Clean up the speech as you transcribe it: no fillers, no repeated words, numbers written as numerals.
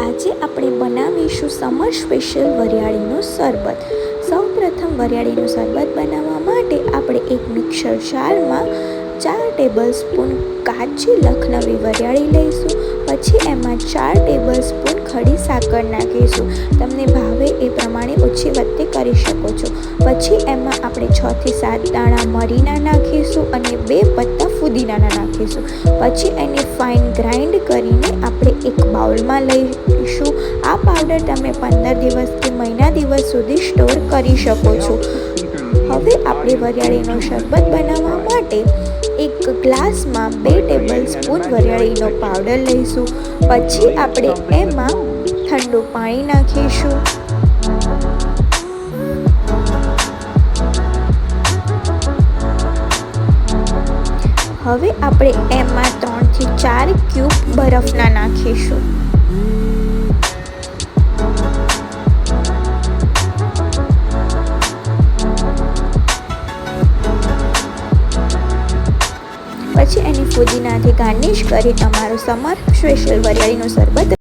આજે આપણે બનાવીશું સમર સ્પેશિયલ વરિયાળીનું શરબત। સૌપ્રથમ વરિયાળીનું શરબત બનાવવા માટે આપણે એક મિક્સર જારમાં 4 ટેબલસ્પૂન કાચી લખનવી વરિયાળી લઈશું। પછી એમાં 4 ટેબલસ્પૂન ખડી સાકર નાખીશું। તમને ભાવે એ પ્રમાણે ઓછી વધતી કરી શકો છો। પછી એમાં આપણે 6 થી 7 દાણા મરીના નાખીશું અને 2 પત્તા ફુદીનાના નાખીશું। પછી એને ફાઇન ગ્રાઇન્ડ કરીને આપણે એક બાઉલમાં લઈશું। આ પાવડર તમે 15 દિવસ કે મહિના દિવસ સુધી સ્ટોર કરી શકો છો। હવે આપણે વરિયાળીનો શરબત બનાવવા માટે એક ગ્લાસમાં 2 ટેબલસ્પૂન વરિયાળીનો પાવડર લઈશું। પછી આપણે એમાં ઠંડુ પાણી નાખીશું। હવે આપણે એમાં 3 થી 4 ક્યુબ બરફના નાખીશું। પછી એની ફુદીનાથી ગાર્નિશ કરી તમારું સમર સ્પેશિયલ વરિયાળીનું શરબત